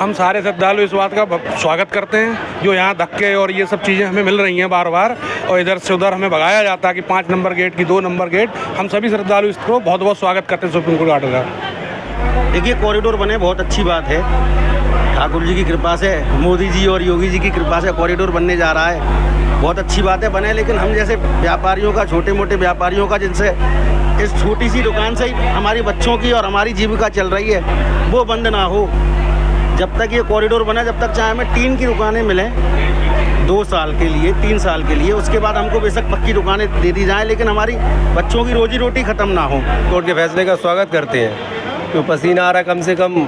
हम सारे श्रद्धालु इस बात का स्वागत करते हैं जो यहाँ धक्के और ये सब चीज़ें हमें मिल रही हैं बार बार, और इधर से उधर हमें भगाया जाता है कि 5 नंबर गेट की 2 नंबर गेट। हम सभी श्रद्धालु इसको बहुत बहुत स्वागत करते हैं सुप्रीम कोर्ट ऑर्डर का। देखिए, कॉरिडोर बने बहुत अच्छी बात है, ठाकुर जी की कृपा से, मोदी जी और योगी जी की कृपा से कॉरिडोर बनने जा रहा है, बहुत अच्छी बात है बने। लेकिन हम जैसे व्यापारियों का, छोटे मोटे व्यापारियों का, जिनसे इस छोटी सी दुकान से ही हमारी बच्चों की और हमारी जीविका चल रही है, वो बंद ना हो। जब तक ये कॉरिडोर बना, जब तक चाहे हमें टीन की दुकानें मिलें 2 साल के लिए, 3 साल के लिए, उसके बाद हमको बेशक पक्की दुकानें दे दी जाएँ, लेकिन हमारी बच्चों की रोजी रोटी ख़त्म ना हो। कोर्ट के फैसले का स्वागत करते हैं। तो पसीना आ रहा, कम से कम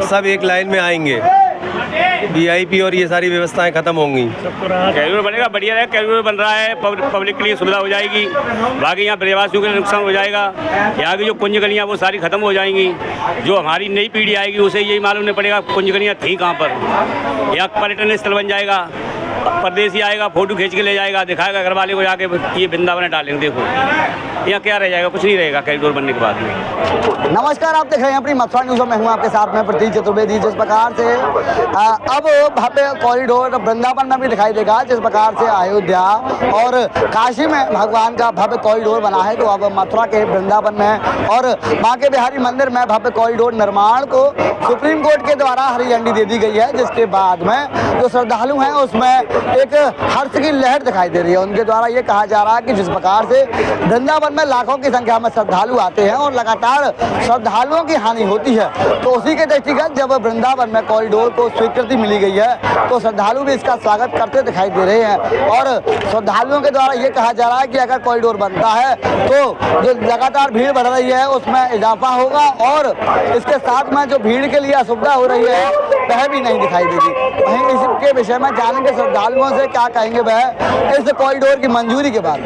सब एक लाइन में आएंगे, VIP और ये सारी व्यवस्थाएं खत्म होंगी। कॉरिडोर बनेगा, बढ़िया है। कॉरिडोर बन रहा है, पब्लिक के लिए सुविधा हो जाएगी। बाकी यहाँ प्रवासियों के लिए नुकसान हो जाएगा। यहाँ की जो कुंज गलियाँ वो सारी खत्म हो जाएंगी। जो हमारी नई पीढ़ी आएगी उसे यही मालूम नहीं पड़ेगा कुंज गलियाँ थी कहाँ पर। यहाँ पर्यटन स्थल बन जाएगा, परदेसी आएगा, फोटो खींच के ले जाएगा, दिखाएगा घर वाले को जाके ये वृंदावन डालेंगे। देखो यहाँ क्या रह जाएगा, कुछ नहीं रहेगा कॉरिडोर बनने के बाद में। नमस्कार, आप देख रहे हैं अपनी मथुरा न्यूज़ में हूँ आपके साथ में प्रतीक चतुर्वेदी। जिस प्रकार से अब भव्य कॉरिडोर वृंदावन में भी दिखाई देगा, जिस प्रकार से अयोध्या और काशी में भगवान का भव्य कॉरिडोर बना है, तो अब मथुरा के वृंदावन में और बांके बिहारी मंदिर में भव्य कॉरिडोर निर्माण को सुप्रीम कोर्ट के द्वारा हरी झंडी दे दी गई है, जिसके बाद में जो श्रद्धालु हैं उसमें एक हर्ष की लहर दिखाई दे रही है। उनके द्वारा ये कहा जा रहा है कि जिस प्रकार से वृंदावन में लाखों की संख्या में श्रद्धालु आते हैं और लगातार श्रद्धालुओं की हानि होती है, तो उसी के दृष्टिगत जब वृंदावन में कॉरिडोर को स्वीकृति मिली गई है तो श्रद्धालु भी इसका स्वागत करते दिखाई दे रहे हैं। और श्रद्धालुओं के द्वारा ये कहा जा रहा है कि अगर कॉरिडोर बनता है तो जो लगातार भीड़ बढ़ रही है उसमें इजाफा होगा, और इसके साथ में जो भीड़ के लिए असुविधा हो रही है वह भी नहीं दिखाई देगी। वहीं इसके विषय में जानेंगे श्रद्धालुओं से क्या कहेंगे वह इस कॉरिडोर की मंजूरी के बाद।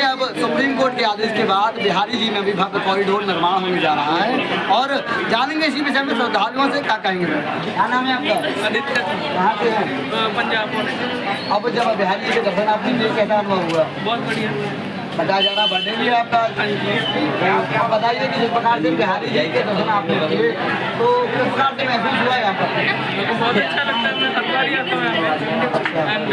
अब सुप्रीम कोर्ट के आदेश के बाद बिहारी जी में भी भव्य कॉरिडोर निर्माण होने जा रहा है, और जानेंगे इसी विषय में श्रद्धालुओं से क्या कहेंगे। क्या नाम है आपका? आदित्य। कहाँ से हैं? पंजाब। अब जब बिहारी जी के दर्शन आपने लिए, कैसा अनुभव हुआ? बहुत बढ़िया। बताया जा रहा बर्थडे भी है आपका। आप बताइए कि जिस प्रकार से बिहारी जी के दर्शन आपने किए तो किस प्रकार से महसूस हुआ यहाँ पर? मेरे को बहुत अच्छा लगता है। मैं हर बार आता हूँ यहाँ पे, एंड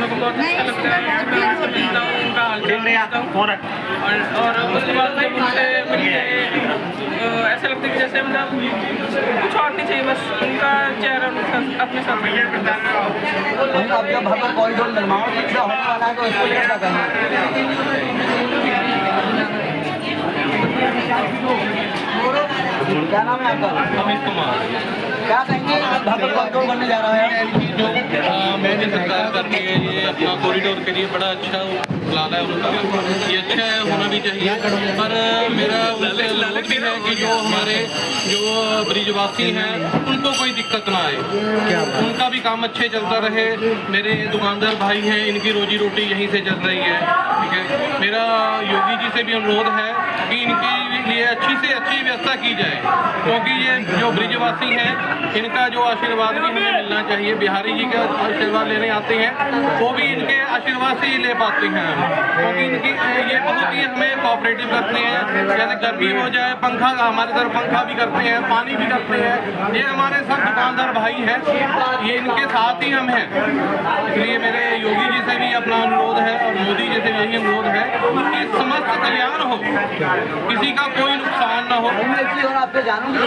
मेरे को बहुत अच्छा लगता है। मैं उनसे मिलता हूँ, उनका हालचाल पूछता हूँ, और उसके बाद जब उनसे मिलते ऐसा लगता है कि जैसे मतलब कुछ और नहीं चाहिए, बस उनका चेहरा अपने साथ। अब जब भव्य कॉरिडोर निर्माण होने वाला है तो इसको लेकर क्या कहेंगे? क्या नाम है आपका? अमित कुमार। क्या कहेंगे भव्य कॉरिडोर बनने जा रहा है? जो मोदी सरकार कर रही है ये अपना कॉरिडोर के लिए बड़ा अच्छा प्लान है उनका, ये अच्छा है, होना भी चाहिए। पर मेरा उनसे अनुरोध भी है कि जो हमारे जो ब्रिजवासी हैं उनको कोई दिक्कत ना आए, उनका भी काम अच्छे चलता रहे। मेरे दुकानदार भाई हैं, इनकी रोजी रोटी यहीं से चल रही है, ठीक है। मेरा योगी जी से भी अनुरोध है कि इनके लिए अच्छी से अच्छी व्यवस्था की जाए, क्योंकि ये जो ब्रिजवासी हैं इनका जो आशीर्वाद भी हमें मिलना चाहिए। बिहारी जी का आशीर्वाद लेने आते हैं वो भी इनके आशीर्वाद से ही ले पाते हैं, क्योंकि इनकी ये बहुत ही हमें कोऑपरेटिव करते हैं। जैसे गर्मी हो जाए, पंखा हमारे तरफ पंखा भी करते हैं, पानी भी करते हैं। ये हमारे सब दुकानदार भाई हैं, ये इनके साथ ही हम हैं। इसलिए मेरे योगी जी से भी अपना अनुरोध का कल्याण हो, किसी का कोई नुकसान ना हो। और आपसे जानूंगी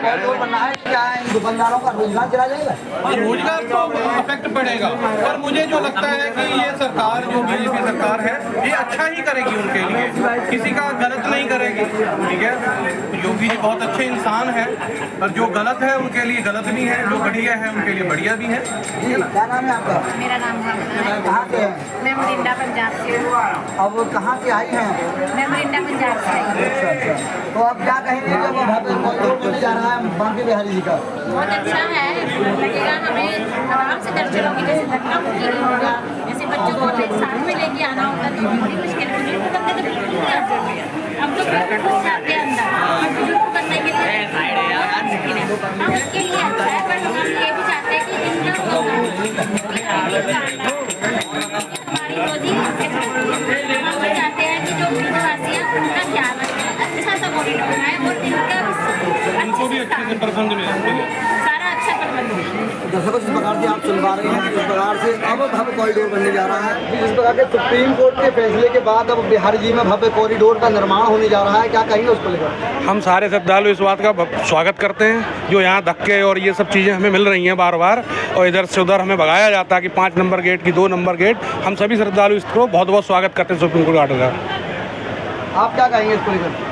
कॉरिडोर बनना है, क्या इन दुकानदारों का रोजगार चला जाएगा? रोजगार तो इफेक्ट पड़ेगा, पर मुझे जो लगता है कि ये सरकार जो बीजेपी सरकार है ये अच्छा ही करेगी उनके लिए, किसी का गलत नहीं करेगी। ठीक है, योगी जी बहुत अच्छे इंसान हैं, पर जो गलत है उनके लिए गलत भी है, जो बढ़िया है उनके लिए बढ़िया भी है। क्या नाम है आपका? मेरा नाम है। कहाँ से हैं? मैं मोरिंडा पंजाब से हूँ। अब कहाँ से आई हैं? मैं मोरिंडा पंजाब से आई हूँ। अच्छा। तो अब क्या कहेंगे जब वहाँ पे कॉरिडोर बनने जा रहा है बांके बिहारी जी का? बहुत अच्छा है, लगेगा हमें आराम से दर्शन होगी, जैसे धक्का मुक्की नहीं होगा, जैसे बच्चों को हमें साथ में लेके आना होता तो बड़ी मुश्किल होगी, तो बंदे तो बिल्कुल नहीं आ सकते। अब तो बिल्कुल घुस जाते हैं अंदर, बुजुर्ग करने के लिए हम उसके लिए अच्छा है, पर हम ये भी चाहते हैं कि इनका हमारी रोजी इससे बढ़ती है। हम ये चाहते हैं कि जो वृद्धवासी है उनका ध्यान रखें, अच्छा सा कॉरिडोर बनाए और इनका उनको भी अच्छे से प्रबंध मिले। सारा अच्छा प्रबंध है। दर्शकों जिस प्रकार से आप सुन पा रहे हैं, इस प्रकार से अब भव्य कॉरिडोर बनने जा रहा है। इस प्रकार के सुप्रीम कोर्ट के फैसले के बाद अब बिहार जी में भव्य कॉरिडोर का निर्माण होने जा रहा है, क्या कहेंगे उसको लेकर? हम सारे श्रद्धालु इस बात का स्वागत करते हैं जो यहाँ धक्के और ये सब चीज़ें हमें मिल रही हैं बार बार, और इधर से उधर हमें भगाया जाता है कि 5 नंबर गेट की 2 नंबर गेट। हम सभी श्रद्धालु इसको बहुत बहुत स्वागत करते हैं सुप्रीम कोर्ट ऑर्डर का। आप क्या कहेंगे इसको लेकर?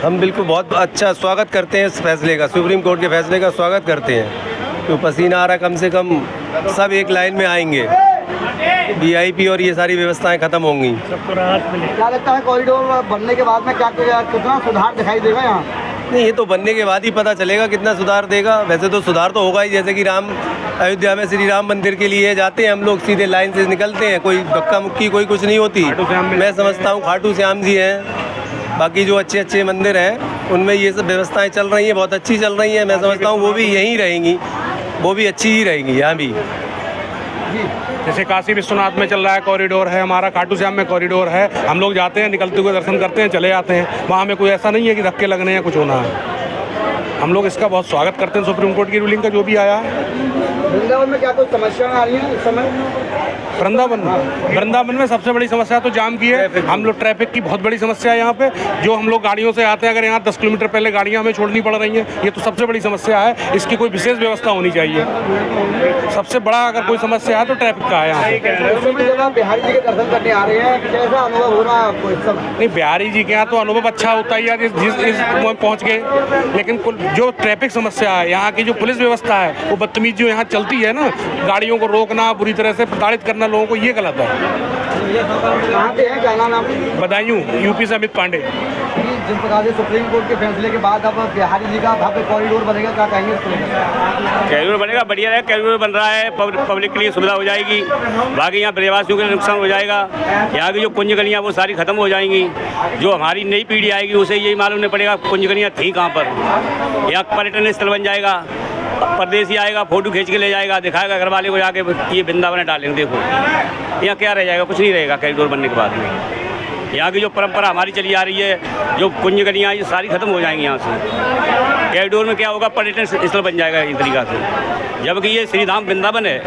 हम बिल्कुल बहुत अच्छा स्वागत करते हैं इस फैसले का, सुप्रीम कोर्ट के फैसले का स्वागत करते हैं। तो पसीना आ रहा, कम से कम सब एक लाइन में आएंगे, वीआईपी और ये सारी व्यवस्थाएं खत्म होंगी। क्या लगता है कॉरिडोर बनने के बाद में कितना सुधार दिखाई देगा यहाँ? नहीं, ये तो बनने के बाद ही पता चलेगा कितना सुधार देगा। वैसे तो सुधार तो होगा ही, जैसे कि अयोध्या में श्री राम मंदिर के लिए जाते हैं हम लोग, सीधे लाइन से निकलते हैं, कोई धक्का मुक्की कोई कुछ नहीं होती। मैं समझता हूँ खाटू श्याम जी हैं, बाकी जो अच्छे अच्छे मंदिर हैं उनमें ये सब व्यवस्थाएं चल रही हैं, बहुत अच्छी चल रही हैं। मैं समझता हूँ वो भी यहीं रहेंगी, वो भी अच्छी ही रहेंगी यहाँ भी। जैसे काशी विश्वनाथ में चल रहा है कॉरिडोर है, हमारा खाटू श्याम में कॉरिडोर है, हम लोग जाते हैं, निकलते हुए दर्शन करते हैं, चले जाते हैं। वहाँ में कोई ऐसा नहीं है कि धक्के लगने या कुछ होना है। हम लोग इसका बहुत स्वागत करते हैं सुप्रीम कोर्ट की रूलिंग का जो भी आया है। वृंदावन में क्या कोई समस्या आ रही है इस समय? वृंदावन में सबसे बड़ी समस्या तो जाम की है। हम लोग ट्रैफिक की बहुत बड़ी समस्या है यहाँ पे। जो हम लोग गाड़ियों से आते हैं, अगर यहाँ 10 किलोमीटर पहले गाड़ियाँ हमें छोड़नी पड़ रही हैं, ये तो सबसे बड़ी समस्या है। इसकी कोई विशेष व्यवस्था होनी चाहिए। सबसे बड़ा अगर कोई समस्या है तो ट्रैफिक का है यहाँ पे। जब आप बिहारी जी के दर्शन करने आ रहे हैं, कैसा अनुभव हो रहा है आपको इस समय? नहीं, बिहारी जी के यहाँ तो अनुभव अच्छा होता ही है जिस पहुँच गए, लेकिन जो ट्रैफिक समस्या है, यहाँ की जो पुलिस व्यवस्था है, वो बदतमीजी जो यहाँ चलती है ना, गाड़ियों को रोकना, बुरी तरह से प्रताड़ित करना लोगों को, ये गलत है। कहाँ से हैं, क्या नाम है आपका? बदायूं, यूपी से अमित पांडे। जिस प्रकार से सुप्रीम कोर्ट के फैसले के बाद अब बिहारी जी का भव्य कॉरिडोर बनेगा, क्या कहेंगे इसको लेकर? कॉरिडोर बनेगा, बढ़िया है। कॉरिडोर बन रहा है, पब्लिक के लिए सुविधा हो जाएगी, बाकी यहाँ प्रवासियों के लिए नुकसान हो जाएगा। यहाँ की जो कुंज गलियाँ वो सारी खत्म हो जाएंगी। जो हमारी नई पीढ़ी आएगी उसे यही मालूम नहीं पड़ेगा कुंज गलियाँ थी कहाँ पर। यहाँ पर्यटन स्थल बन जाएगा, परदेसी आएगा, फोटो खींच के ले जाएगा, दिखाएगा घर वाले को जाके ये वृंदावन डालेंगे, देखो यहाँ क्या रह जाएगा, कुछ नहीं रहेगा कॉरिडोर बनने के बाद में। यहाँ की जो परंपरा हमारी चली आ रही है, जो कुंज गलियाँ ये सारी खत्म हो जाएंगी यहाँ से। कॉरिडोर में क्या होगा, पर्यटन स्थल बन जाएगा इस तरीका से, जबकि ये श्री धाम वृंदावन है।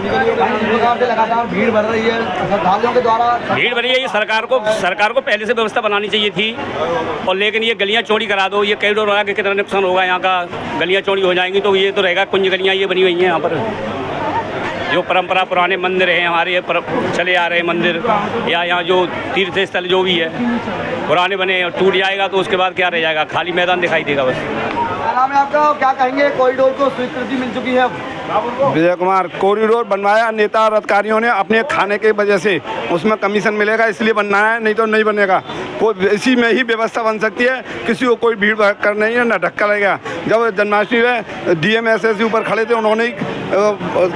लगातार भीड़ बढ़ रही है श्रद्धालुओं के द्वारा। भीड़ बढ़ रही है, ये सरकार को पहले से व्यवस्था बनानी चाहिए थी, और लेकिन ये गलियाँ चौड़ी करा दो। ये कॉरिडोर बना के कितना नुकसान होगा, यहाँ का गलियाँ चौड़ी हो जाएंगी तो ये तो रहेगा, कुंज गलियाँ ये बनी हुई हैं यहाँ पर। जो परंपरा पुराने मंदिर हैं हमारे चले आ रहे हैं मंदिर, या यहाँ जो तीर्थ स्थल जो भी है पुराने बने, टूट जाएगा तो उसके बाद क्या रह जाएगा, खाली मैदान दिखाई देगा बस। क्या नाम है आपका, क्या कहेंगे? कॉरिडोर को स्वीकृति मिल चुकी है। विजय कुमार, कॉरिडोर बनवाया नेता और अधिकारियों ने अपने खाने की वजह से, उसमें कमीशन मिलेगा इसलिए बनना है, नहीं तो नहीं बनेगा। कोई इसी में ही व्यवस्था बन सकती है, किसी को कोई भीड़ कर नहीं है, ना धक्का लगेगा। जब जन्माष्टमी में DMSS ऊपर खड़े थे, उन्होंने ही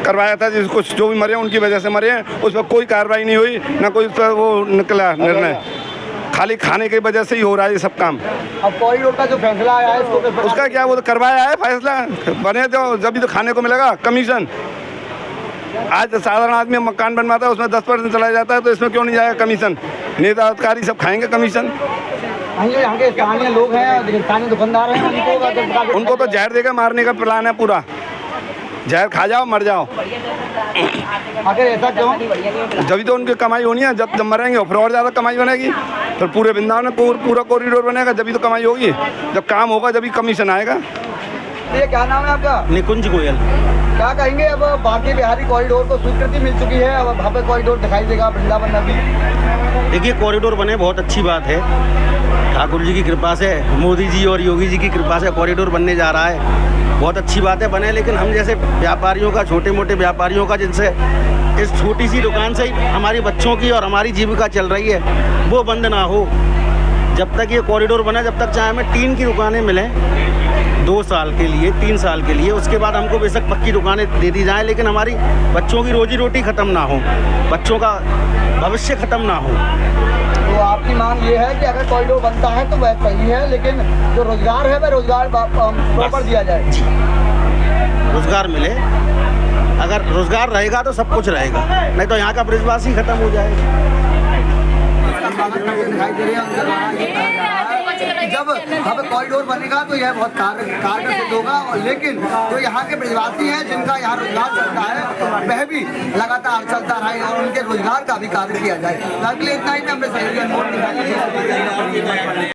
करवाया था, जिस कुछ जो भी मरे उनकी वजह से मरे हैं, उस पर कोई कार्रवाई नहीं हुई, ना कोई वो निकला निर्णय, खाली खाने की वजह से ही हो रहा है ये सब काम। अब कॉरिडोर का जो फैसला आया है इसको उसका क्या, वो तो करवाया है फैसला, बने तो जब भी तो खाने को मिलेगा कमीशन। आज साधारण आदमी मकान बनवाता है, उसमें 10% चला जाता है, तो इसमें क्यों नहीं जाएगा कमीशन? नेता अधिकारी सब खाएंगे कमीशन। यहाँ के स्थानीय लोग हैं, स्थानीय दुकानदार हैं, उनको तो जहर देकर मारने का प्लान है पूरा। जहर खा जाओ मर जाओ। आखिर ऐसा क्यों? जब तो उनकी कमाई होनी है, जब मरेंगे फिर और ज़्यादा कमाई बनेगी, फिर पूरे वृंदावन में पूरा कॉरिडोर बनेगा, जब तो कमाई होगी। जब काम होगा जब कमीशन आएगा। ये क्या नाम है आपका? निकुंज गोयल। क्या कहेंगे, अब बाकी बिहारी कॉरिडोर को स्वीकृति मिल चुकी है, अब भव्य कॉरिडोर दिखाई देगा वृंदावन में भी। देखिए कॉरिडोर बने बहुत अच्छी बात है, ठाकुर जी की कृपा से, मोदी जी और योगी जी की कृपा से कॉरिडोर बनने जा रहा है, बहुत अच्छी बात है बने। लेकिन हम जैसे व्यापारियों का, छोटे मोटे व्यापारियों का, जिनसे इस छोटी सी दुकान से ही हमारी बच्चों की और हमारी जीविका चल रही है, वो बंद ना हो। जब तक ये कॉरिडोर बना, जब तक चाहे हमें टीन की दुकानें मिलें 2 साल के लिए, 3 साल के लिए, उसके बाद हमको बेशक पक्की दुकानें दे दी जाएं, लेकिन हमारी बच्चों की रोजी रोटी ख़त्म ना हो, बच्चों का भविष्य ख़त्म ना हो। तो आपकी मांग ये है कि अगर कॉरिडोर बनता है तो वह सही है, लेकिन जो रोजगार है वह रोजगार प्रॉपर दिया जाए। जी, रोजगार मिले, अगर रोजगार रहेगा तो सब कुछ रहेगा, नहीं तो यहाँ का ब्रिजवास ही खत्म हो जाएगा। दिखाई दे रहे हैं उनके द्वारा ये कहा जा रहा है कि जब अब कॉरिडोर बनेगा तो यह बहुत कारगर सिद्ध होगा, और लेकिन जो यहाँ के ब्रिजवासी हैं जिनका यहाँ रोजगार चलता है वह भी लगातार चलता रहे और उनके रोजगार का भी कार्य किया जाए। अगले इतना ही मैं अपने सहयोगी अनमोल